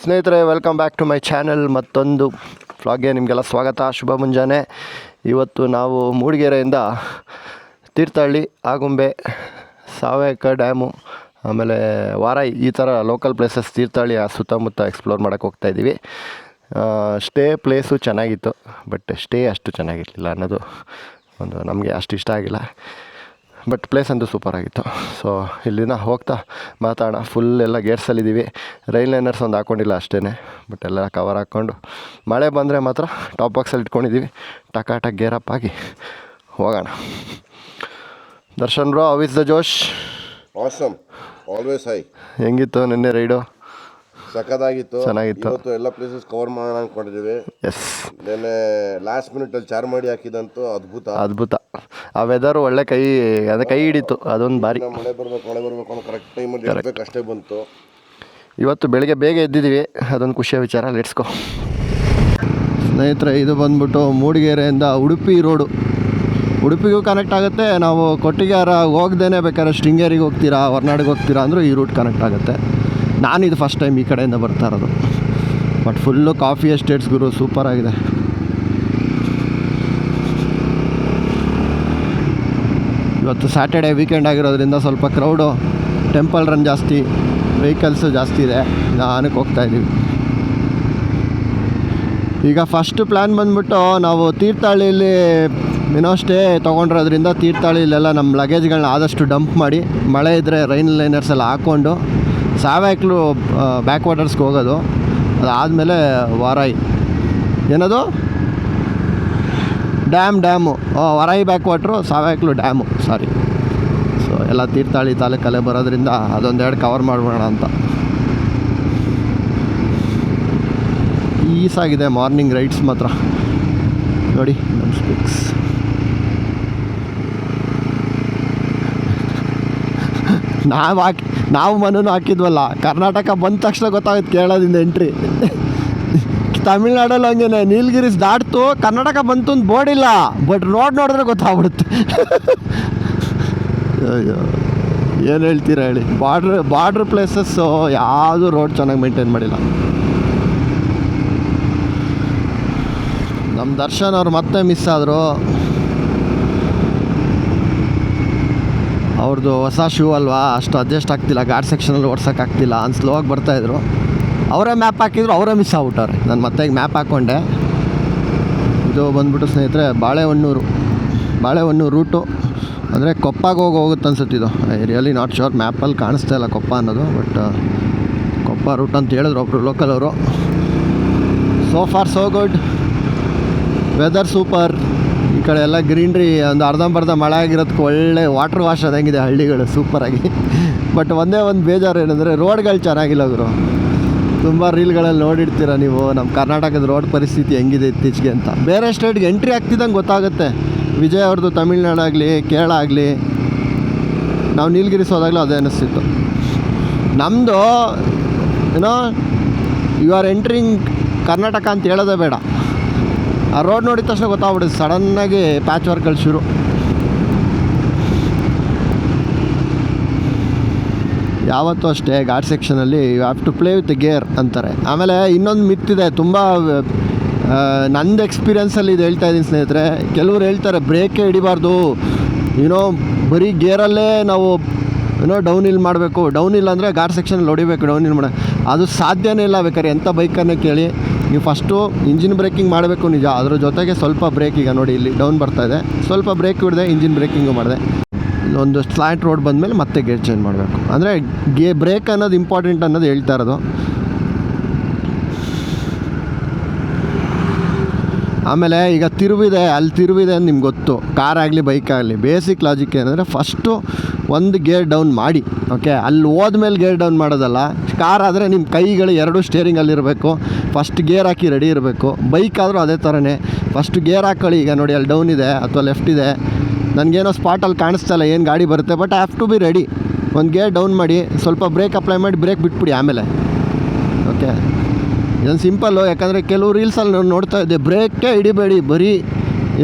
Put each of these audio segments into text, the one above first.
ಸ್ನೇಹಿತರೆ, welcome back to my channel. ಮತ್ತೊಂದು ವ್ಲಾಗ್ಗೆ ನಿಮಗೆಲ್ಲ ಸ್ವಾಗತ. ಶುಭ ಮುಂಜಾನೆ. ಇವತ್ತು ನಾವು ಮೂಡಿಗೆರೆಯಿಂದ ತೀರ್ಥಹಳ್ಳಿ, ಆಗುಂಬೆ, ಸಾವಯಕ ಡ್ಯಾಮು, ಆಮೇಲೆ ವಾರಾಯಿ, ಈ ಥರ ಲೋಕಲ್ ಪ್ಲೇಸಸ್ ತೀರ್ಥಹಳ್ಳಿ ಸುತ್ತಮುತ್ತ ಎಕ್ಸ್ಪ್ಲೋರ್ ಮಾಡೋಕ್ಕೆ ಹೋಗ್ತಾಯಿದ್ದೀವಿ. ಸ್ಟೇ ಪ್ಲೇಸು ಚೆನ್ನಾಗಿತ್ತು, ಬಟ್ ಸ್ಟೇ ಅಷ್ಟು ಚೆನ್ನಾಗಿರಲಿಲ್ಲ ಅನ್ನೋದು ಒಂದು ನಮಗೆ ಅಷ್ಟು ಇಷ್ಟ ಆಗಿಲ್ಲ. ಬಟ್ ಪ್ಲೇಸ್ ಅಂತೂ ಸೂಪರಾಗಿತ್ತು. ಸೊ ಇಲ್ಲಿನ ಹೋಗ್ತಾ ಮಾತಾಡೋಣ. ಫುಲ್ ಎಲ್ಲ ಗೇಟ್ಸಲ್ಲಿದ್ದೀವಿ. ರೈಲ್ ಲೈನರ್ಸ್ ಒಂದು ಹಾಕ್ಕೊಂಡಿಲ್ಲ ಅಷ್ಟೇ, ಬಟ್ ಎಲ್ಲ ಕವರ್ ಹಾಕ್ಕೊಂಡು ಮಳೆ ಬಂದರೆ ಮಾತ್ರ ಟಾಪ್ ಬಾಕ್ಸಲ್ಲಿ ಇಟ್ಕೊಂಡಿದ್ದೀವಿ. ಟಕಾಟ ಗೇರಪ್ ಆಗಿ ಹೋಗೋಣ. Darshan bro, how is the Josh? Awesome, always high. ಹೆಂಗಿತ್ತು ನಿನ್ನೆ ರೈಡು? ಸಖತ್ತಾಗಿತ್ತು, ಚೆನ್ನಾಗಿತ್ತು. ಇವತ್ತು ಎಲ್ಲ ಪ್ಲೇಸಸ್ ಕವರ್ ಮಾಡೋಣ ಅಂದ್ಕೊಂಡಿದ್ದೀವಿ. ಎಸ್, ನೆನ್ನೆ ಲಾಸ್ಟ್ ಮಿನಿಟಲ್ಲಿ ಚಾರ್ಮಾಡಿ ಹಾಕಿದಂತೂ ಅದ್ಭುತ. ಆ ವೆದರು ಒಳ್ಳೆ ಕೈ ಹಿಡಿತು, ಅದೊಂದು ಬಾರಿ. ಮಳೆ ಬರಬೇಕು ಅನ್ನೋ ಕರೆಕ್ಟ್ ಟೈಮಲ್ಲಿ ಇರಬೇಕು, ಅಷ್ಟೇ ಬಂತು. ಇವತ್ತು ಬೆಳಗ್ಗೆ ಬೇಗ ಎದ್ದಿದ್ದೀವಿ, ಅದೊಂದು ಖುಷಿಯ ವಿಚಾರ. ಲೆಟ್ಸ್ಕೋ ಸ್ನೇಹಿತರೆ. ಇದು ಬಂದ್ಬಿಟ್ಟು ಮೂಡಿಗೆರೆಯಿಂದ ಉಡುಪಿ ರೋಡು. ಉಡುಪಿಗೂ ಕನೆಕ್ಟ್ ಆಗುತ್ತೆ. ನಾವು ಕೊಟ್ಟಿಗೆಹಾರ ಹೋಗ್ದೇ ಬೇಕಾದ್ರೆ ಶೃಂಗೇರಿಗೆ ಹೋಗ್ತೀರಾ, ಹೊರನಾಡಿಗೆ ಹೋಗ್ತೀರಾ ಅಂದರೂ ಈ ರೂಟ್ ಕನೆಕ್ಟ್ ಆಗುತ್ತೆ. ನಾನು ಇದು ಫಸ್ಟ್ ಟೈಮ್ ಈ ಕಡೆಯಿಂದ ಬರ್ತಾ ಇರೋದು. ಬಟ್ ಫುಲ್ಲು ಕಾಫಿ ಎಸ್ಟೇಟ್ಸ್ ಗುರು, ಸೂಪರಾಗಿದೆ. ಇವತ್ತು ಸ್ಯಾಟರ್ಡೇ ವೀಕೆಂಡ್ ಆಗಿರೋದ್ರಿಂದ ಸ್ವಲ್ಪ ಕ್ರೌಡು, ಟೆಂಪಲ್ ರನ್ ಜಾಸ್ತಿ, ವೆಹಿಕಲ್ಸು ಜಾಸ್ತಿ ಇದೆ. ನಿಧಾನಕ್ಕೆ ಹೋಗ್ತಾಯಿದ್ದೀವಿ. ಈಗ ಫಸ್ಟ್ ಪ್ಲ್ಯಾನ್ ಬಂದ್ಬಿಟ್ಟು ನಾವು ತೀರ್ಥಹಳ್ಳಿಯಲ್ಲಿ ಸ್ಟೇ ತೊಗೊಂಡಿರೋದ್ರಿಂದ ತೀರ್ಥಹಳ್ಳಿಲೆಲ್ಲ ನಮ್ಮ ಲಗೇಜ್ಗಳನ್ನ ಆದಷ್ಟು ಡಂಪ್ ಮಾಡಿ, ಮಳೆ ಇದ್ದರೆ ರೈನ್ ಲೈನರ್ಸ್ ಎಲ್ಲ ಹಾಕ್ಕೊಂಡು ಸಾವಯಕ್ಲು ಬ್ಯಾಕ್ ವಾಟರ್ಸ್ಗೆ ಹೋಗೋದು. ಅದಾದಮೇಲೆ ವಾರಾಯಿ, ಏನದು ಡ್ಯಾಮು, ವಾರಾಯಿ ಬ್ಯಾಕ್ ವಾಟ್ರು, ಸಾವಯಕ್ಲು ಡ್ಯಾಮು, ಸಾರಿ. ಸೊ ಎಲ್ಲ ತೀರ್ಥಹಳ್ಳಿ ತಾಲೂಕಲ್ಲೇ ಬರೋದ್ರಿಂದ ಅದೊಂದೆರಡು ಕವರ್ ಮಾಡ್ಬೋಣ ಅಂತ. ಈಸಾಗಿದೆ ಮಾರ್ನಿಂಗ್ ರೈಡ್ಸ್ ಮಾತ್ರ. ನೋಡಿ ನಮ್ಮ ಸ್ಪಿಕ್ಸ್. ನಾವು ಮನೂ ಹಾಕಿದ್ವಲ್ಲ, ಕರ್ನಾಟಕ ಬಂದ ತಕ್ಷಣ ಗೊತ್ತಾಗುತ್ತೆ ಕೇರಳದಿಂದ ಎಂಟ್ರಿ. ತಮಿಳ್ನಾಡಲ್ಲಿ ಹಂಗೇನೆ, ನೀಲಗಿರೀಸ್ ದಾಟ್ತು, ಕರ್ನಾಟಕ ಬಂತು ಅಂತ ಬೋರ್ಡ್ ಇಲ್ಲ, ಬಟ್ ರೋಡ್ ನೋಡಿದ್ರೆ ಗೊತ್ತಾಗ್ಬಿಡುತ್ತೆ. ಅಯ್ಯೋ, ಏನು ಹೇಳ್ತೀರಾ ಹೇಳಿ. ಬಾರ್ಡ್ರ್ ಪ್ಲೇಸಸ್ಸು ಯಾವುದು ರೋಡ್ ಚೆನ್ನಾಗಿ ಮೇಂಟೈನ್ ಮಾಡಿಲ್ಲ. ನಮ್ಮ ದರ್ಶನ್ ಅವ್ರು ಮತ್ತೆ ಮಿಸ್ ಆದರು. ಅವ್ರದ್ದು ಹೊಸ ಶೂ ಅಲ್ವಾ, ಅಷ್ಟು ಅಡ್ಜಸ್ಟ್ ಆಗ್ತಿಲ್ಲ, ಘಾಟ್ ಸೆಕ್ಷನಲ್ಲಿ ಓಡ್ಸೋಕ್ಕಾಗ್ತಿಲ್ಲ, ಸ್ಲೋ ಆಗಿ ಬರ್ತಾಯಿದ್ರು. ಅವರೇ ಮ್ಯಾಪ್ ಹಾಕಿದ್ರು, ಅವರೇ ಮಿಸ್ ಆಗ್ಬಿಟ್ಟವ್ರೆ. ನಾನು ಮತ್ತೆ ಈಗ ಮ್ಯಾಪ್ ಹಾಕ್ಕೊಂಡೆ. ಇದು ಬಂದ್ಬಿಟ್ಟು ಸ್ನೇಹಿತರೆ ಬಾಳೆಹೊನ್ನೂರು ರೂಟು, ಅಂದರೆ ಕೊಪ್ಪಗೆ ಹೋಗುತ್ತೆ ಅನ್ಸುತ್ತಿದ್ದು. ಐ ರಿಯಲಿ ನಾಟ್ ಶೋರ್, ಮ್ಯಾಪಲ್ಲಿ ಕಾಣಿಸ್ತಾ ಇಲ್ಲ ಕೊಪ್ಪ ಅನ್ನೋದು, ಬಟ್ ಕೊಪ್ಪ ರೂಟ್ ಅಂತ ಹೇಳಿದ್ರು ಒಬ್ಬರು ಲೋಕಲ್ ಅವರು. So far so good, weather super. ಈ ಕಡೆ ಎಲ್ಲ ಗ್ರೀನ್ರಿ, ಒಂದು ಅರ್ಧಂಬರ್ಧ ಮಳೆ ಆಗಿರೋದಕ್ಕೆ ಒಳ್ಳೆ ವಾಟರ್ ವಾಶ್ ಆದಂಗಿದೆ ಹಳ್ಳಿಗಳು, ಸೂಪರಾಗಿ. ಬಟ್ ಒಂದೇ ಒಂದು ಬೇಜಾರು ಏನಂದರೆ ರೋಡ್ಗಳು ಚೆನ್ನಾಗಿಲ್ಲ ಗುರು. ತುಂಬ ರೀಲ್ಗಳಲ್ಲಿ ನೋಡಿರ್ತೀರ ನೀವು ನಮ್ಮ ಕರ್ನಾಟಕದ ರೋಡ್ ಪರಿಸ್ಥಿತಿ ಹೆಂಗಿದೆ ಇತ್ತೀಚೆಗೆ ಅಂತ. ಬೇರೆ ಸ್ಟೇಟ್ಗೆ ಎಂಟ್ರಿ ಆಗ್ತಿದ್ದಂಗೆ ಗೊತ್ತಾಗುತ್ತೆ. ವಿಜಯ್ ಅವ್ರದ್ದು ತಮಿಳ್ನಾಡು ಆಗಲಿ, ಕೇರಳ ಆಗಲಿ, ನಾವು ನೀಲಗಿರೀಸ್ ಹೋದಾಗಲೂ ಅದೇ ಅನ್ನಿಸ್ತಿತ್ತು. ನಮ್ಮದು ಯು ಆರ್ ಎಂಟ್ರಿಂಗ್ ಕರ್ನಾಟಕ ಅಂತ ಹೇಳೋದೇ ಬೇಡ, ಆ ರೋಡ್ ನೋಡಿದ ತಕ್ಷಣ ಗೊತ್ತಾಗ್ಬಿಡುತ್ತೆ. ಸಡನ್ನಾಗಿ ಪ್ಯಾಚ್ ವರ್ಕ್ಗಳು ಶುರು. ಯಾವತ್ತೂ ಅಷ್ಟೇ ಘಾಟ್ ಸೆಕ್ಷನಲ್ಲಿ you have to play with gear ಅಂತಾರೆ. ಆಮೇಲೆ ಇನ್ನೊಂದು ಮಿತ್ತಿದೆ, ತುಂಬ ನಂದು ಎಕ್ಸ್ಪೀರಿಯನ್ಸಲ್ಲಿ ಇದು ಹೇಳ್ತಾ ಇದ್ದೀನಿ ಸ್ನೇಹಿತರೆ. ಕೆಲವ್ರು ಹೇಳ್ತಾರೆ ಬ್ರೇಕೇ ಹಿಡಿಬಾರ್ದು, ಬರೀ ಗೇರಲ್ಲೇ ನಾವು ಡೌನ್ ಹಿಲ್ ಮಾಡಬೇಕು. ಡೌನ್ ಹಿಲ್ ಅಂದರೆ ಘಾಟ್ ಸೆಕ್ಷನಲ್ಲಿ ಹೊಡಿಬೇಕು, ಡೌನ್ ಹಿಲ್ ಮಾಡೋದು ಅದು ಸಾಧ್ಯನೇ ಇಲ್ಲ. ಬೇಕಾದ್ರೆ ಎಂಥ ಬೈಕನ್ನೇ ಕೇಳಿ, ನೀವು ಫಸ್ಟು ಇಂಜಿನ್ ಬ್ರೇಕಿಂಗ್ ಮಾಡಬೇಕು ನಿಜ, ಅದ್ರ ಜೊತೆಗೆ ಸ್ವಲ್ಪ ಬ್ರೇಕ್. ಈಗ ನೋಡಿ ಇಲ್ಲಿ ಡೌನ್ ಬರ್ತಾಯಿದೆ, ಸ್ವಲ್ಪ ಬ್ರೇಕ್ ಹಿಡಿದೆ, ಇಂಜಿನ್ ಬ್ರೇಕಿಂಗು ಮಾಡಿದೆ. ಒಂದು ಸ್ಲಾಂಟ್ ರೋಡ್ ಬಂದಮೇಲೆ ಮತ್ತೆ ಗೇರ್ ಚೇಂಜ್ ಮಾಡಬೇಕು. ಅಂದರೆ ಬ್ರೇಕ್ ಅನ್ನೋದು ಇಂಪಾರ್ಟೆಂಟ್ ಅನ್ನೋದು ಹೇಳ್ತಾ ಇರೋದು. ಆಮೇಲೆ ಈಗ ತಿರುವಿದೆ ಅಂತ ನಿಮ್ಗೆ ಗೊತ್ತು, ಕಾರ್ ಆಗಲಿ ಬೈಕ್ ಆಗಲಿ. ಬೇಸಿಕ್ ಲಾಜಿಕ್ ಏನಂದರೆ ಫಸ್ಟು ಒಂದು ಗೇರ್ ಡೌನ್ ಮಾಡಿ, ಓಕೆ, ಅಲ್ಲಿ ಹೋದ್ಮೇಲೆ ಗೇರ್ ಡೌನ್ ಮಾಡೋದಲ್ಲ. ಕಾರ್ ಆದರೆ ನಿಮ್ಮ ಕೈಗಳು ಎರಡು ಸ್ಟೇರಿಂಗಲ್ಲಿರಬೇಕು, ಫಸ್ಟ್ ಗೇರ್ ಹಾಕಿ ರೆಡಿ ಇರಬೇಕು. ಬೈಕ್ ಆದರೂ ಅದೇ ಥರನೇ, ಫಸ್ಟ್ ಗೇರ್ ಹಾಕ್ಕೊಳ್ಳಿ. ಈಗ ನೋಡಿ ಅಲ್ಲಿ ಡೌನ್ ಇದೆ ಅಥವಾ ಲೆಫ್ಟ್ ಇದೆ, ನನಗೇನೋ ಸ್ಪಾಟಲ್ಲಿ ಕಾಣಿಸ್ತಾ ಇಲ್ಲ ಏನು ಗಾಡಿ ಬರುತ್ತೆ, but I have to be ready. ಒಂದು ಗೇರ್ ಡೌನ್ ಮಾಡಿ, ಸ್ವಲ್ಪ ಬ್ರೇಕ್ ಅಪ್ಲೈ ಮಾಡಿ, ಬ್ರೇಕ್ ಬಿಟ್ಬಿಡಿ ಆಮೇಲೆ, ಓಕೆ. ಇದೊಂದು ಸಿಂಪಲ್ಲು. ಯಾಕಂದರೆ ಕೆಲವು ರೀಲ್ಸಲ್ಲಿ ನೋಡ್ತಾ ಇದ್ದೆ, ಬ್ರೇಕೇ ಹಿಡಿಬೇಡಿ, ಬರೀ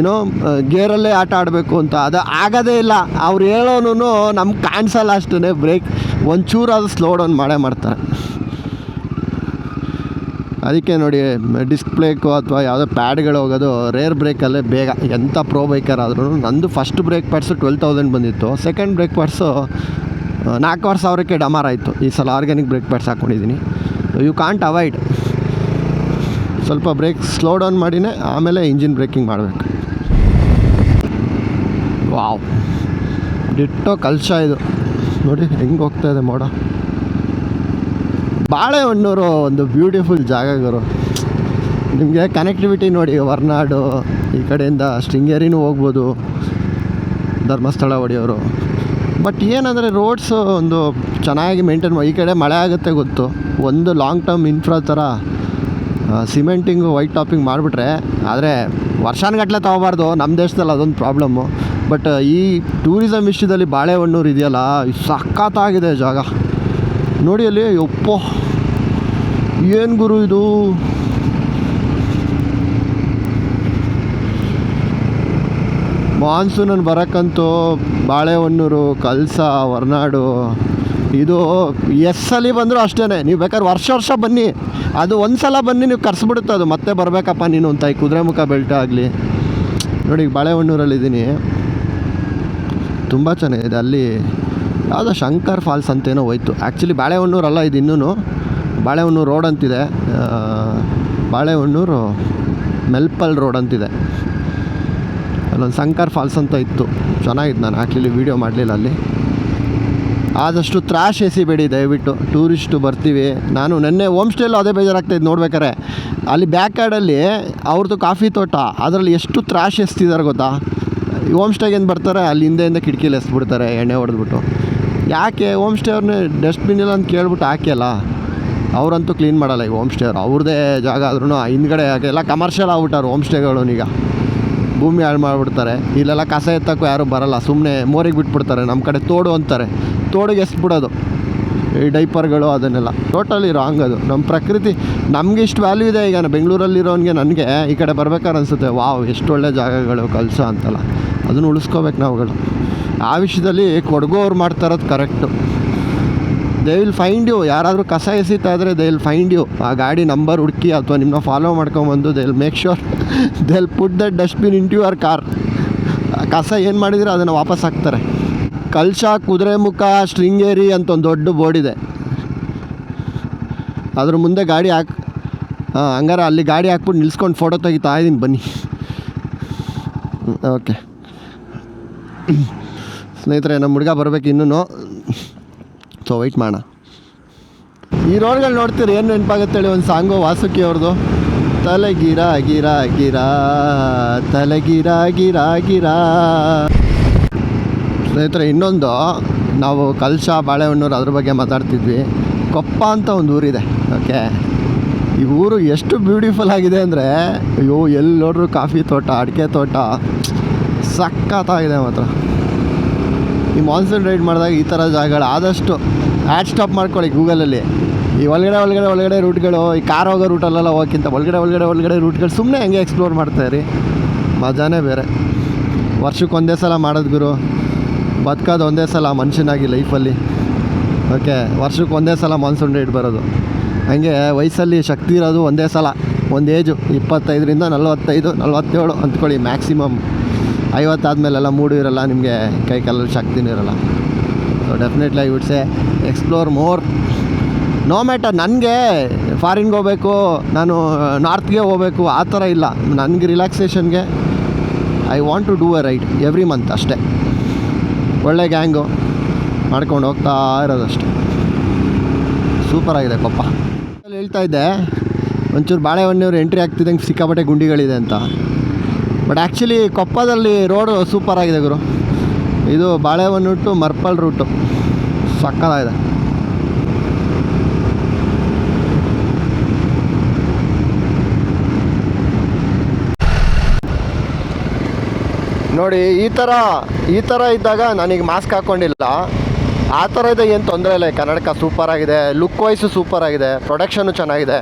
ಗೇರಲ್ಲೇ ಆಟ ಆಡಬೇಕು ಅಂತ. ಅದು ಆಗೋದೇ ಇಲ್ಲ. ಅವ್ರು ಹೇಳೋನು ನಮ್ಗೆ ಕಾಣಿಸಲ್ಲ ಅಷ್ಟೇ. ಬ್ರೇಕ್ ಒಂಚೂರು ಅದು ಸ್ಲೋ ಡೌನ್ ಮಾಡೇ ಮಾಡ್ತಾರೆ. ಅದಕ್ಕೆ ನೋಡಿ ಡಿಸ್ಕ್ ಬ್ರೇಕು ಅಥವಾ ಯಾವುದೋ ಪ್ಯಾಡ್ಗಳು ಹೋಗೋದು ರೇರ್ ಬ್ರೇಕಲ್ಲೇ ಬೇಗ. ಎಂಥ ಪ್ರೋ ಬೈಕರ್ ಆದ್ರೂ ನಂದು ಫಸ್ಟ್ ಬ್ರೇಕ್ ಪ್ಯಾಡ್ಸು 12,000 ಬಂದಿತ್ತು. ಸೆಕೆಂಡ್ ಬ್ರೇಕ್ ಪ್ಯಾಡ್ಸು 4,500ಕ್ಕೆ ಡಮಾರ್ ಆಯಿತು. ಈ ಸಲ ಆರ್ಗ್ಯಾನಿಕ್ ಬ್ರೇಕ್ ಪ್ಯಾಡ್ಸ್ ಹಾಕ್ಕೊಂಡಿದ್ದೀನಿ. You can't avoid. ಸ್ವಲ್ಪ ಬ್ರೇಕ್ ಸ್ಲೋ ಡೌನ್ ಮಾಡಿನೇ ಆಮೇಲೆ ಇಂಜಿನ್ ಬ್ರೇಕಿಂಗ್ ಮಾಡಬೇಕು. ವಾವ್, ಡಿಟ್ಟೋ ಕಲ್ಶ ಇದು ನೋಡಿ ಹೆಂಗೆ ಹೋಗ್ತಾ ಇದೆ ಮೋಡ. ಬಾಳೆಹೊನ್ನೂರು ಒಂದು ಬ್ಯೂಟಿಫುಲ್ ಜಾಗಗಳು. ನಿಮಗೆ ಕನೆಕ್ಟಿವಿಟಿ ನೋಡಿ, ಹೊರನಾಡು ಈ ಕಡೆಯಿಂದ ಶೃಂಗೇರಿನೂ ಹೋಗ್ಬೋದು, ಧರ್ಮಸ್ಥಳ ಹೊಡೆಯೋರು. ಬಟ್ ಏನಂದರೆ ರೋಡ್ಸು ಒಂದು ಚೆನ್ನಾಗಿ ಮೇಂಟೈನ್ ಈ ಕಡೆ ಮಳೆ ಆಗುತ್ತೆ ಗೊತ್ತು. ಒಂದು ಲಾಂಗ್ ಟರ್ಮ್ ಇನ್ಫ್ರಾ ಥರ ಸಿಮೆಂಟಿಂಗು ವೈಟ್ ಟಾಪಿಂಗ್ ಮಾಡಿಬಿಟ್ರೆ, ಆದರೆ ವರ್ಷಾನುಗಟ್ಟಲೆ ತೊಗೋಬಾರ್ದು, ನಮ್ಮ ದೇಶದಲ್ಲಿ ಅದೊಂದು ಪ್ರಾಬ್ಲಮ್ಮು. ಬಟ್ ಈ ಟೂರಿಸಮ್ ವಿಷಯದಲ್ಲಿ ಬಾಳೆಹೊನ್ನೂರು ಇದೆಯಲ್ಲ, ಸಖತ್ತಾಗಿದೆ ಜಾಗ ನೋಡಿ. ಅಲ್ಲಿ ಒಪ್ಪೋ ಏನು ಗುರು ಇದು. ಮಾನ್ಸೂನಲ್ಲಿ ಬರೋಕ್ಕಂತೂ ಬಾಳೆಹೊನ್ನೂರು, ಕಳಸ, ಹೊರನಾಡು ಇದು ಎಸ್ಸಲ್ಲಿ ಬಂದರೂ ಅಷ್ಟೇ. ನೀವು ಬೇಕಾದ್ರೆ ವರ್ಷ ಬನ್ನಿ, ಅದು ಒಂದು ಸಲ ಬನ್ನಿ ನೀವು ಕರ್ಸ್ಬಿಡುತ್ತೆ ಅದು, ಮತ್ತೆ ಬರಬೇಕಪ್ಪ ನೀನು ಅಂತ. ಈ ಕುದುರೆಮುಖ ಬೆಲ್ಟ್ ಆಗಲಿ ನೋಡಿ, ಬಾಳೆಹೊನ್ನೂರಲ್ಲಿದ್ದೀನಿ, ತುಂಬ ಚೆನ್ನಾಗಿದೆ. ಅಲ್ಲಿ ಯಾವುದೋ ಶಂಕರ್ ಫಾಲ್ಸ್ ಅಂತೇನೋ ಹೋಯ್ತು. ಆ್ಯಕ್ಚುಲಿ ಬಾಳೆಹೊನ್ನೂರಲ್ಲ ಇದು, ಇನ್ನೂ ಬಾಳೆಹೊನ್ನೂರು ರೋಡ್ ಅಂತಿದೆ, ಬಾಳೆಹೊನ್ನೂರು ಮೆಲ್ಪಲ್ ರೋಡ್ ಅಂತಿದೆ. ಅಲ್ಲೊಂದು ಶಂಕರ್ ಫಾಲ್ಸ್ ಅಂತ ಇತ್ತು, ಚೆನ್ನಾಗಿತ್ತು. ನಾನು ಆ್ಯಕ್ಚುಲಿ ವೀಡಿಯೋ ಮಾಡಲಿಲ್ಲ ಅಲ್ಲಿ. ಆದಷ್ಟು ತ್ರಾಶ್ ಎಸಿಬೇಡಿ ದಯವಿಟ್ಟು, ಟೂರಿಸ್ಟು ಬರ್ತೀವಿ. ನಾನು ನೆನ್ನೆ ಹೋಮ್ ಸ್ಟೇಲೂ ಅದೇ ಬೇಜಾರಾಗ್ತಾಯಿದ್ದು ನೋಡ್ಬೇಕಾರೆ. ಅಲ್ಲಿ ಬ್ಯಾಕ್ ಯಾರ್ಡಲ್ಲಿ ಅವ್ರದ್ದು ಕಾಫಿ ತೋಟ, ಅದರಲ್ಲಿ ಎಷ್ಟು ತ್ರಾಶ್ ಎಸ್ತಿದ್ದಾರೆ ಗೊತ್ತಾ. ಹೋಮ್ ಸ್ಟೇಗೆ ಏನು ಬರ್ತಾರೆ, ಅಲ್ಲಿ ಹಿಂದೆಯಿಂದ ಕಿಟಕಿಲಿ ಎಸ್ಬಿಡ್ತಾರೆ ಎಣ್ಣೆ ಹೊಡೆದ್ಬಿಟ್ಟು. ಯಾಕೆ ಹೋಮ್ ಸ್ಟೇ ಅವ್ರನ್ನೇ ಡಸ್ಟ್ಬಿನ್ ಇಲ್ಲ ಅಂತ ಕೇಳ್ಬಿಟ್ಟು ಹಾಕಿಯಲ್ಲ, ಅವರಂತೂ ಕ್ಲೀನ್ ಮಾಡಲ್ಲ. ಈಗ ಹೋಮ್ ಸ್ಟೇ ಅವ್ರದ್ದೇ ಜಾಗ ಆದ್ರೂ ಹಿಂದ್ಗಡೆ ಎಲ್ಲ ಕಮರ್ಷಿಯಲ್ ಆಗ್ಬಿಟ್ಟಾರೆ ಹೋಮ್ ಸ್ಟೇಗಳು. ಈಗ ಭೂಮಿ ಹಾಳು ಮಾಡಿಬಿಡ್ತಾರೆ. ಇಲ್ಲೆಲ್ಲ ಕಸ ಎತ್ತಕ್ಕೂ ಯಾರೂ ಬರಲ್ಲ, ಸುಮ್ಮನೆ ಮೋರಿಗೆ ಬಿಟ್ಬಿಡ್ತಾರೆ. ನಮ್ಮ ಕಡೆ ತೋಡು ಅಂತಾರೆ, ತೋಡಿಗೆ ಎಸ್ಬಿಡೋದು ಈ ಡೈಪರ್ಗಳು, ಅದನ್ನೆಲ್ಲ ಟೋಟಲಿ ರಾಂಗ್. ಅದು ನಮ್ಮ ಪ್ರಕೃತಿ, ನಮಗೆ ಇಷ್ಟು ವ್ಯಾಲ್ಯೂ ಇದೆ. ಈಗ ಬೆಂಗಳೂರಲ್ಲಿರೋನಿಗೆ ನನಗೆ ಈ ಕಡೆ ಬರ್ಬೇಕಾದ್ರೆ ಅನಿಸುತ್ತೆ, ವಾವ್ ಎಷ್ಟು ಒಳ್ಳೆ ಜಾಗಗಳು ಕಳಸ ಅಂತಲ್ಲ. ಅದನ್ನು ಉಳಿಸ್ಕೋಬೇಕು ನಾವುಗಳು. ಆ ವಿಷಯದಲ್ಲಿ ಕೊಡಗು ಅವ್ರು ಮಾಡ್ತಾ ಇರೋದು correct. They will find you. ಯಾರಾದರೂ ಕಸ ಎಸಿತಾ ಇದ್ದರೆ ದೇ ವಿಲ್ ಫೈಂಡ್ ಯು. ಆ ಗಾಡಿ ನಂಬರ್ ಹುಡುಕಿ ಅಥವಾ ನಿಮ್ಮನ್ನ ಫಾಲೋ ಮಾಡ್ಕೊಂಬಂದು they will make sure they will put that dustbin into your car. ಕಸ ಏನು ಮಾಡಿದರೆ ಅದನ್ನು ವಾಪಸ್ ಹಾಕ್ತಾರೆ. ಕಳಶ, ಕುದುರೆಮುಖ, ಶೃಂಗೇರಿ ಅಂತ ಒಂದು ದೊಡ್ಡ ಬೋರ್ಡ್ ಇದೆ. ಅದ್ರ ಮುಂದೆ ಗಾಡಿ ಹಂಗಾರೆ ಅಲ್ಲಿ ಗಾಡಿ ಹಾಕ್ಬಿಟ್ಟು ನಿಲ್ಸ್ಕೊಂಡು ಫೋಟೋ ತೆಗಿತಾ ಇದ್ದೀನಿ, ಬನ್ನಿ. ಓಕೆ ಸ್ನೇಹಿತರೆ, ನಮ್ಮ ಹುಡುಗ ಬರಬೇಕು ಇನ್ನೂ, ಸೊ ವೆಯ್ಟ್ ಮಾಡೋಣ. ಈ ರೋಡ್ಗಳು ನೋಡ್ತೀರಿ ಏನು ನೆನಪಾಗುತ್ತೆ ಹೇಳಿ, ಒಂದು ಸಾಂಗು ವಾಸುಕಿ ಅವ್ರದ್ದು, ತಲೆಗಿರ ಗಿರ ಗಿರ ತಲೆಗಿರ ಗಿರ ಗಿರ. ಸ್ನೇಹಿತರೆ, ಇನ್ನೊಂದು ನಾವು ಕಳಶ, ಬಾಳೆಹೊನ್ನೂರು ಅದ್ರ ಬಗ್ಗೆ ಮಾತಾಡ್ತಿದ್ವಿ. ಕೊಪ್ಪ ಅಂತ ಒಂದು ಊರಿದೆ. ಓಕೆ, ಈ ಊರು ಎಷ್ಟು ಬ್ಯೂಟಿಫುಲ್ ಆಗಿದೆ ಅಂದರೆ, ಅಯ್ಯೋ ಎಲ್ಲಿ ನೋಡ್ರು ಕಾಫಿ ತೋಟ, ಅಡಿಕೆ ತೋಟ, ಸಖತ್ತಾಗಿದೆ ಮಾತ್ರ. ಈ ಮಾನ್ಸೂನ್ ರೈಡ್ ಮಾಡಿದಾಗ ಈ ಥರ ಜಾಗಗಳು ಆದಷ್ಟು ಆ್ಯಡ್ ಸ್ಟಾಪ್ ಮಾಡ್ಕೊಳ್ಳಿ ಗೂಗಲಲ್ಲಿ. ಈ ಒಳಗಡೆ ರೂಟ್ಗಳು, ಈ ಕಾರ್ ಹೋಗೋ ರೂಟಲ್ಲೆಲ್ಲ ಹೋಗೋಕ್ಕಿಂತ ಒಳಗಡೆ ರೂಟ್ಗಳು ಸುಮ್ಮನೆ ಹಂಗೆ ಎಕ್ಸ್ಪ್ಲೋರ್ ಮಾಡ್ತಾಯಿರಿ, ಮಜಾನೇ ಬೇರೆ. ವರ್ಷಕ್ಕೆ ಒಂದೇ ಸಲ ಮಾಡೋದು ಗುರು, ಬದುಕೋದು ಒಂದೇ ಸಲ ಮನುಷ್ಯನಾಗಿ ಲೈಫಲ್ಲಿ. ಓಕೆ, ವರ್ಷಕ್ಕೆ ಒಂದೇ ಸಲ ಮಾನ್ಸೂನ್ ರೈಡ್ ಬರೋದು. ಹಂಗೆ ವಯಸ್ಸಲ್ಲಿ ಶಕ್ತಿ ಇರೋದು ಒಂದೇ ಸಲ, ಒಂದು ಏಜು 25ರಿಂದ 45, 47 ಅಂದ್ಕೊಳ್ಳಿ ಮ್ಯಾಕ್ಸಿಮಮ್. 50 ಆದಮೇಲೆಲ್ಲ ಮೂಡು ಇರೋಲ್ಲ ನಿಮಗೆ, ಕೈ ಕಾಲಲ್ಲಿ ಶಕ್ತಿನೂ ಇರೋಲ್ಲ. So definitely I would say explore more. No matter, ನನಗೆ ಫಾರಿನ್ಗೆ ಹೋಗಬೇಕು, ನಾನು ನಾರ್ತ್ಗೆ ಹೋಗಬೇಕು ಆ ಥರ ಇಲ್ಲ. ನನಗೆ ರಿಲ್ಯಾಕ್ಸೇಷನ್ಗೆ I want to do a ride every month ಅಷ್ಟೇ. ಒಳ್ಳೆ ಗ್ಯಾಂಗು ಮಾಡ್ಕೊಂಡು ಹೋಗ್ತಾ ಇರೋದಷ್ಟೇ. ಸೂಪರಾಗಿದೆ ಕೊಪ್ಪ. ಅಲ್ಲಿ ಹೇಳ್ತಾ ಇದ್ದೆ ಒಂಚೂರು ಬಾಳೆಹೊನ್ನೂರು ಎಂಟ್ರಿ ಆಗ್ತಿದ್ದಂಗೆ ಸಿಕ್ಕಾಪಟ್ಟೆ ಗುಂಡಿಗಳಿದೆ ಅಂತ. ಬಟ್ ಆ್ಯಕ್ಚುಲಿ ಕೊಪ್ಪದಲ್ಲಿ ರೋಡು ಸೂಪರಾಗಿದೆ ಗುರು. ಇದು ಬಾಳೆಹೊನ್ನೂರು ಟು ಮರ್ಪಲ್ ರೂಟು ಸಕ್ಕತ್ತಾಗಿದೆ. ನೋಡಿ ಈ ಥರ ಇದ್ದಾಗ ನನಗೆ ಮಾಸ್ಕ್ ಹಾಕ್ಕೊಂಡಿಲ್ಲ. ಆ ಥರ ಇದೆ, ಏನು ತೊಂದರೆ ಇಲ್ಲ. ಕನ್ನಡಕ ಸೂಪರಾಗಿದೆ, ಲುಕ್ ವೈಸು ಸೂಪರಾಗಿದೆ, ಪ್ರೊಡಕ್ಷನು ಚೆನ್ನಾಗಿದೆ.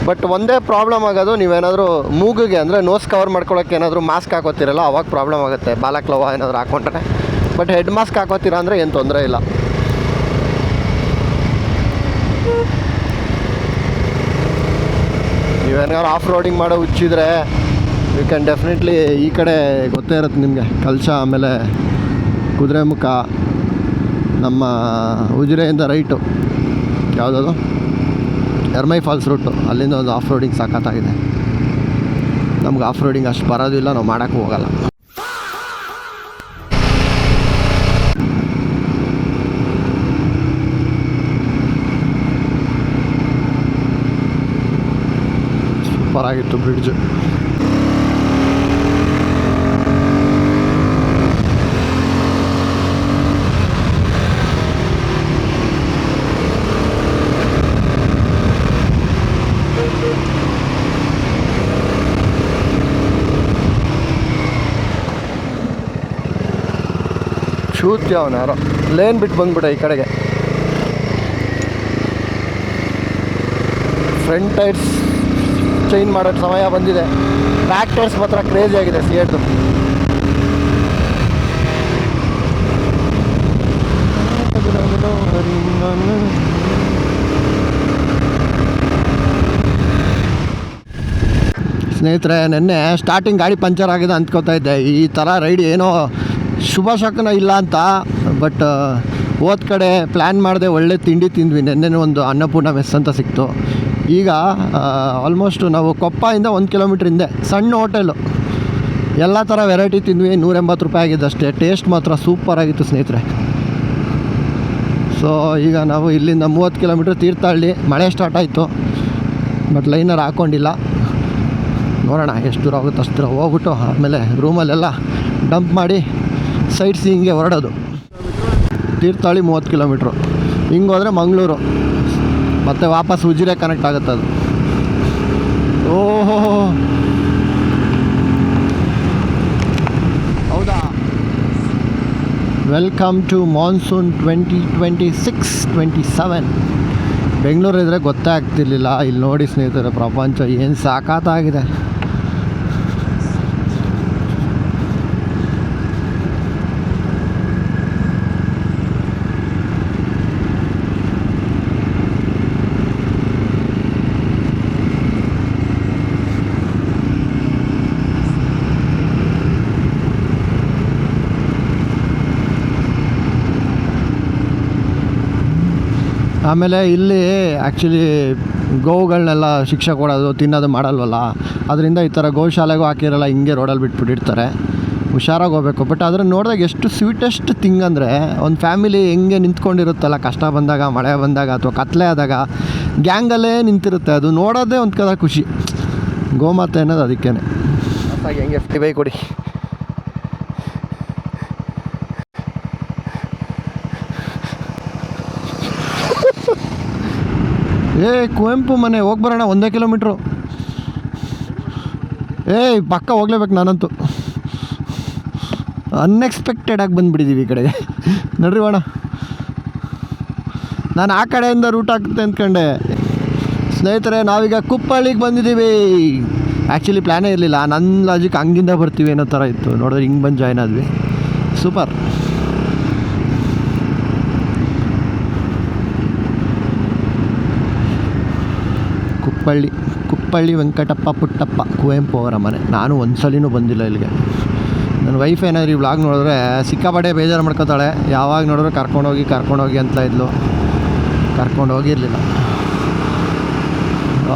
ಬಟ್ ಒಂದೇ ಪ್ರಾಬ್ಲಮ್ ಆಗೋದು, ನೀವೇನಾದರೂ ಮೂಗಿಗೆ ಅಂದರೆ ನೋಸ್ ಕವರ್ ಮಾಡ್ಕೊಳ್ಳೋಕೆ ಏನಾದರೂ ಮಾಸ್ಕ್ ಹಾಕೋತಿರಲ್ಲ, ಅವಾಗ ಪ್ರಾಬ್ಲಮ್ ಆಗುತ್ತೆ. ಬಾಲಕ್ಲವ ಏನಾದರೂ ಹಾಕ್ಕೊಂಡ್ರೆ. ಬಟ್ ಹೆಡ್ ಮಾಸ್ಕ್ ಹಾಕೋತೀರಾ ಅಂದರೆ ಏನು ತೊಂದರೆ ಇಲ್ಲ. ನೀವೇನಾದ್ರು ಆಫ್ ರೋಡಿಂಗ್ ಮಾಡೋ ಹುಚ್ಚಿದ್ರೆ ಯು ಕ್ಯಾನ್ ಡೆಫಿನೆಟ್ಲಿ ಈ ಕಡೆ ಗೊತ್ತೇ ಇರುತ್ತೆ ನಿಮಗೆ, ಕಲ್ಸ ಆಮೇಲೆ ಕುದುರೆಮುಖ, ನಮ್ಮ ಉಜಿರೆಯಿಂದ ರೈಟು ಯಾವುದದು ಎರ್ಮೈ ಫಾಲ್ಸ್ ರೂಟು, ಅಲ್ಲಿಂದ ಒಂದು ಆಫ್ ರೋಡಿಂಗ್ ಸಖತ್ತಾಗಿದೆ. ನಮ್ಗೆ ಆಫ್ ರೋಡಿಂಗ್ ಅಷ್ಟು ಬರೋದಿಲ್ಲ, ನಾವು ಮಾಡೋಕ್ಕೂ ಹೋಗಲ್ಲ. ಸೂಪರ್ ಆಗಿತ್ತು ಬ್ರಿಡ್ಜ್. ಶೂತ್ಯ ಅವನು ಯಾರೋ ಲೇನ್ ಬಿಟ್ಟು ಬಂದ್ಬಿಟ್ಟೆ ಈ ಕಡೆಗೆ. ಫ್ರಂಟ್ ಟೈರ್ಸ್ ಚೇಂಜ್ ಮಾಡೋ ಸಮಯ ಬಂದಿದೆ. ಬ್ಯಾಕ್ ಟೈರ್ಸ್ ಮಾತ್ರ ಕ್ರೇಜಿ ಆಗಿದೆ ಸಿಯೇಟ್ದು. ಸ್ನೇಹಿತರೆ, ನೆನ್ನೆ ಸ್ಟಾರ್ಟಿಂಗ್ ಗಾಡಿ ಪಂಚರ್ ಆಗಿದೆ ಅಂದ್ಕೋತಾ ಇದ್ದೆ. ಈ ಥರ ರೈಡ್ ಏನೋ ಶುಭ ಶಕನ ಇಲ್ಲ ಅಂತ. ಬಟ್ ಹೋದ ಕಡೆ ಪ್ಲ್ಯಾನ್ ಮಾಡಿದೆ, ಒಳ್ಳೆ ತಿಂಡಿ ತಿಂದ್ವಿ. ನೆನ್ನೆ ಒಂದು ಅನ್ನಪೂರ್ಣ ಮೆಸ್ ಅಂತ ಸಿಕ್ತು. ಈಗ ಆಲ್ಮೋಸ್ಟ್ ನಾವು ಕೊಪ್ಪದಿಂದ 1 ಕಿಲೋಮೀಟ್ರ್ ಹಿಂದೆ ಸಣ್ಣ ಹೋಟೆಲು, ಎಲ್ಲ ಥರ ವೆರೈಟಿ ತಿಂದ್ವಿ. 180 ರೂಪಾಯಿ ಆಗಿದ್ದು ಅಷ್ಟೇ. ಟೇಸ್ಟ್ ಮಾತ್ರ ಸೂಪರ್ ಆಗಿತ್ತು ಸ್ನೇಹಿತರೆ. ಸೊ ಈಗ ನಾವು ಇಲ್ಲಿಂದ 30 ಕಿಲೋಮೀಟ್ರ್ ತೀರ್ಥಹಳ್ಳಿ. ಮಳೆ ಸ್ಟಾರ್ಟ್ ಆಯಿತು, ಬಟ್ ಲೈನರ್ ಹಾಕ್ಕೊಂಡಿಲ್ಲ. ನೋಡೋಣ ಎಷ್ಟು ದೂರ ಆಗುತ್ತೆ ಅಷ್ಟು ದೂರ ಹೋಗ್ಬಿಟ್ಟು ಆಮೇಲೆ ರೂಮಲ್ಲೆಲ್ಲ ಡಂಪ್ ಮಾಡಿ ಸೈಡ್ ಸೀಯಿಂಗ್ಗೆ ಹೊರಡೋದು. ತೀರ್ಥಹಳ್ಳಿ 30 ಕಿಲೋಮೀಟ್ರು, ಹಿಂಗೆ ಹೋದರೆ ಮಂಗಳೂರು, ಮತ್ತು ವಾಪಸ್ ಉಜಿರೆ ಕನೆಕ್ಟ್ ಆಗುತ್ತೆ ಅದು. ಓಹೋ, ಹೌದಾ? Welcome to monsoon 2026-27. ಬೆಂಗಳೂರು ಇದ್ದರೆ ಗೊತ್ತೇ ಆಗ್ತಿರ್ಲಿಲ್ಲ. ಇಲ್ಲಿ ನೋಡಿ ಸ್ನೇಹಿತರೆ, ಪ್ರಪಂಚ ಏನು ಸಾಕಾಗಿದೆ. ಆಮೇಲೆ ಇಲ್ಲಿ ಆ್ಯಕ್ಚುಲಿ ಗೋವುಗಳನ್ನೆಲ್ಲ ಶಿಕ್ಷೆ ಕೊಡೋದು, ತಿನ್ನೋದು ಮಾಡಲ್ವಲ್ಲ. ಅದರಿಂದ ಈ ಥರ ಗೋಶಾಲೆಗೂ ಹಾಕಿರಲ್ಲ, ಹಿಂಗೆ ರೋಡಲ್ಲಿ ಬಿಟ್ಬಿಟ್ಟಿರ್ತಾರೆ. ಹುಷಾರಾಗಿ ಹೋಗ್ಬೇಕು. ಬಟ್ ಅದನ್ನು ನೋಡಿದಾಗ ಎಷ್ಟು ಸ್ವೀಟೆಸ್ಟ್ ಥಿಂಗ್ ಅಂದರೆ, ಒಂದು ಫ್ಯಾಮಿಲಿ ಹೆಂಗೆ ನಿಂತ್ಕೊಂಡಿರುತ್ತಲ್ಲ ಕಷ್ಟ ಬಂದಾಗ, ಮಳೆ ಬಂದಾಗ ಅಥವಾ ಕತ್ಲೆ ಆದಾಗ ಗ್ಯಾಂಗಲ್ಲೇ ನಿಂತಿರುತ್ತೆ. ಅದು ನೋಡೋದೇ ಒಂದು ಕದ ಖುಷಿ. ಗೋಮಾತೆ ಅನ್ನೋದು ಅದಕ್ಕೇ. ಹೆಂಗೆ ಬೈ ಕೊಡಿ. ಕುವೆಂಪು ಮನೆ ಹೋಗಿ ಬರೋಣ, 1 ಕಿಲೋಮೀಟ್ರು. ಪಕ್ಕ ಹೋಗ್ಲೇಬೇಕು ನಾನಂತೂ. ಅನ್ಎಕ್ಸ್ಪೆಕ್ಟೆಡಾಗಿ ಬಂದುಬಿಟ್ಟಿದ್ದೀವಿ ಈ ಕಡೆಗೆ. ನಡ್ರಿ ಹೋಣ. ನಾನು ಆ ಕಡೆಯಿಂದ ರೂಟ್ ಆಗ್ತದೆ ಅಂದ್ಕೊಂಡೆ. ಸ್ನೇಹಿತರೆ, ನಾವೀಗ ಕುಪ್ಪಳ್ಳಿಗೆ ಬಂದಿದ್ದೀವಿ. ಆ್ಯಕ್ಚುಲಿ ಪ್ಲ್ಯಾನೇ ಇರಲಿಲ್ಲ. ನನ್ನ ಲಾಜಿಕ್ ಹಂಗಿಂದ ಬರ್ತೀವಿ ಅನ್ನೋ ಥರ ಇತ್ತು. ನೋಡಿದ್ರೆ ಹಿಂಗೆ ಬಂದು ಜಾಯ್ನ್ ಆದ್ವಿ. ಸೂಪರ್. ಕುಪ್ಪಳ್ಳಿ ವೆಂಕಟಪ್ಪ ಪುಟ್ಟಪ್ಪ ಕುವೆಂಪು ಅವರ ಮನೆ. ನಾನು ಒಂದು ಸಲಿನೂ ಬಂದಿಲ್ಲ ಇಲ್ಲಿಗೆ. ನನ್ನ ವೈಫ್ ಏನಾದರೂ ಈ ವ್ಲಾಗ್ ನೋಡಿದ್ರೆ ಸಿಕ್ಕಾಪಟ್ಟೆ ಬೇಜಾರು ಮಾಡ್ಕೋತಾಳೆ. ಯಾವಾಗ ನೋಡಿದ್ರು ಕರ್ಕೊಂಡೋಗಿ ಅಂತ ಇದ್ಲು. ಕರ್ಕೊಂಡು ಹೋಗಿರಲಿಲ್ಲ.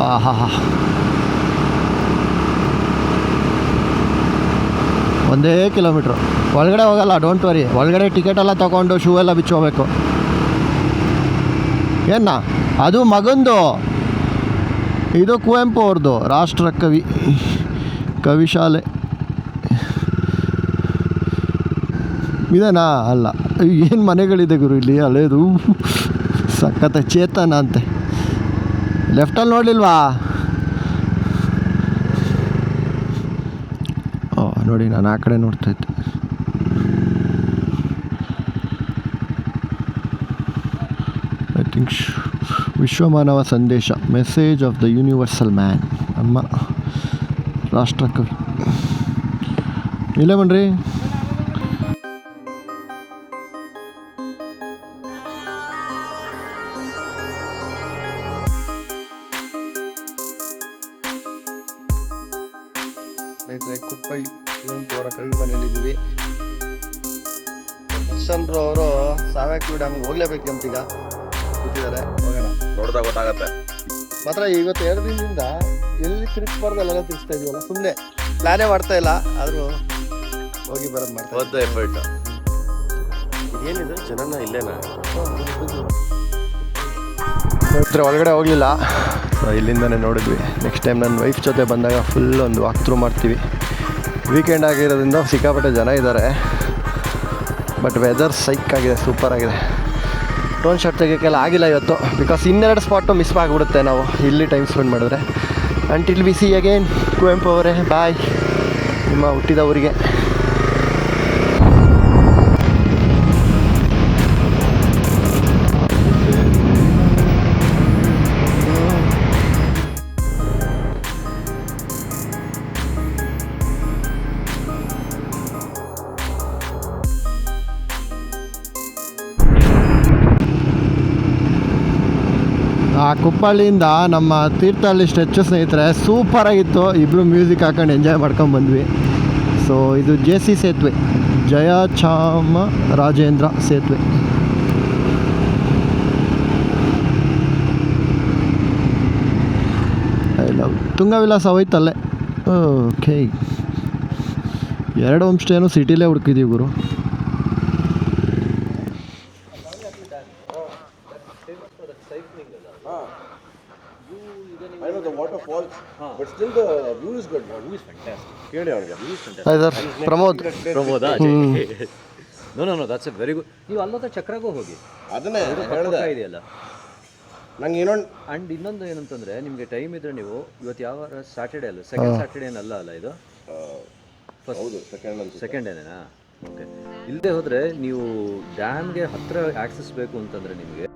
ಆಹಾ, 1 ಕಿಲೋಮೀಟ್ರು. ಒಳಗಡೆ ಹೋಗಲ್ಲ, ಡೋಂಟ್ ವರಿ. ಒಳಗಡೆ ಟಿಕೆಟೆಲ್ಲ ತೊಗೊಂಡು ಶೂ ಎಲ್ಲ ಬಿಚ್ಚೋಬೇಕು. ಏನ ಅದು ಮಗಂದು. ಇದು ಕುವೆಂಪು ಅವ್ರದ್ದು ರಾಷ್ಟ್ರ ಕವಿಶಾಲೆ. ಇದೇನಾ? ಅಲ್ಲ. ಏನು ಮನೆಗಳಿದೆ ಗುರು ಇಲ್ಲಿ, ಹಳೇದು ಸಖತ್. ಚೇತನ ಅಂತೆ. ಲೆಫ್ಟಲ್ಲಿ ನೋಡಲಿಲ್ವಾ? ನೋಡಿ, ನಾನು ಆ ಕಡೆ ನೋಡ್ತಾಯಿದ್ದೆ. ಐ ಥಿಂಕ್ ವಿಶ್ವಮಾನವ ಸಂದೇಶ, message of the universal man. ನಮ್ಮ ರಾಷ್ಟ್ರಕವಿ. ಇಲ್ಲೇ ಬನ್ರಿ. ಸ್ನೇಹಿತರೆ ಕುಪ್ಪಳ್ಳಿ ಕುವೆಂಪು ಅವರ ಕವಿ ಮನೆಯಲ್ಲಿದ್ದೀವಿ. ದರ್ಶನ್ ಬ್ರೋ ಅವರು ಸಾವ್ಯಾಕ್ಯೂ ಡ್ಯಾಮ್ಗೆ ಹೋಗ್ಲೇಬೇಕಂತ ಈಗ ಕೂತಿದ್ದಾರೆ. ಹೋಗೋಣ ನೋಡಿದಾಗ ಗೊತ್ತಾಗತ್ತೆ. ಮಾತ್ರ ಇವತ್ತು 2 ದಿನದಿಂದ ಎಲ್ಲಿ ತಿರುಗಿಸ್ಬಾರ್ದು ಅಲ್ಲೆಲ್ಲ ತಿರುಗಿಸ್ತಾ ಇದೀವಲ್ಲ, ಸುಮ್ಮನೆ ಪ್ಲಾನೇ ಮಾಡ್ತಾ ಇಲ್ಲ, ಆದರೂ ಹೋಗಿ ಬರೋದು ಮಾಡ್ತಾ ಎಫರ್ಟ್. ಏನಿದೆ ಜನನ ಇಲ್ಲೇನಾ? ಸ್ನೇಹಿತರೆ ಒಳಗಡೆ ಹೋಗಲಿಲ್ಲ, ಇಲ್ಲಿಂದನೇ ನೋಡಿದ್ವಿ. ನೆಕ್ಸ್ಟ್ ಟೈಮ್ ನನ್ನ ವೈಫ್ ಜೊತೆ ಬಂದಾಗ ಫುಲ್ ಒಂದು ವಾಕ್ ಥ್ರೂ ಮಾಡ್ತೀವಿ. ವೀಕೆಂಡ್ ಆಗಿರೋದ್ರಿಂದ ಸಿಕ್ಕಾಪಟ್ಟೆ ಜನ ಇದ್ದಾರೆ, ಬಟ್ ವೆದರ್ ಸೈಕ್ ಆಗಿದೆ, ಸೂಪರ್ ಆಗಿದೆ. ಡ್ರೋನ್ ಶಾಟ್ ತೆಗಿಯೋಕ್ಕೆಲ್ಲ ಆಗಿಲ್ಲ ಇವತ್ತು, ಬಿಕಾಸ್ 2 ಸ್ಪಾಟು ಮಿಸ್ ಆಗಿಬಿಡುತ್ತೆ ನಾವು ಇಲ್ಲಿ ಟೈಮ್ ಸ್ಪೆಂಡ್ ಮಾಡಿದ್ರೆ. Until we see again. Kuvempu ಅವರೇ ಬಾಯ್, ನಿಮ್ಮ ಹುಟ್ಟಿದ ಊರಿಗೆ. ಆ ಕುಪ್ಪಳ್ಳಿಯಿಂದ ನಮ್ಮ ತೀರ್ಥಹಳ್ಳಿ ಸ್ಟ್ರೆಚ್ಚು ಸ್ನೇಹಿತರೆ ಸೂಪರಾಗಿತ್ತು. ಇಬ್ಬರು ಮ್ಯೂಸಿಕ್ ಹಾಕೊಂಡು ಎಂಜಾಯ್ ಮಾಡ್ಕೊಂಡು ಬಂದ್ವಿ. ಸೊ ಇದು JC ಸೇತುವೆ, ಜಯಚಾಮರಾಜೇಂದ್ರ ಸೇತುವೆ. ಐ ಲವ್ ತುಂಗವಿಲಾಸ ಹೋಯ್ತಲ್ಲೇ. ಓಕೆ, 2 ಹೋಮ್ ಸ್ಟೇನು ಸಿಟಿಲೇ ಹುಡುಕಿದ್ದೀವಿ ಗುರು. I know the waterfalls, but still the view is good. View is fantastic. ಕೇಳಿ ಅವನಿಗೆ. View is fantastic. Hi sir, Pramod. No that's a very good. ನೀವು ಅಲ್ಲದ ಚಕ್ರಾಗೂ ಹೋಗಿ, ಅದನ್ನೇ ಪಕ್ಕ ಹೇಳಿದೆ ಇದೆಯಲ್ಲ. ನಂಗೆ ಇನ್ನೊಂದು ಆ್ಯಂಡ್ ಇನ್ನೊಂದು ಏನಂತಂದರೆ, ನಿಮಗೆ ಟೈಮ್ ಇದ್ದರೆ ನೀವು ಇವತ್ತು ಯಾವ ಸ್ಯಾಟರ್ಡೇ ಅಲ್ಲ, ಸೆಕೆಂಡ್ ಸ್ಯಾಟರ್ಡೇ ಅಲ್ಲ ಇದು ಹೌದು ಸೆಕೆಂಡ್ ಡೇನೇನಾ? ಓಕೆ. ಇಲ್ಲದೆ ಹೋದರೆ ನೀವು ಡ್ಯಾಮ್ಗೆ ಹತ್ತಿರ ಆಕ್ಸೆಸ್ ಬೇಕು ಅಂತಂದರೆ ನಿಮಗೆ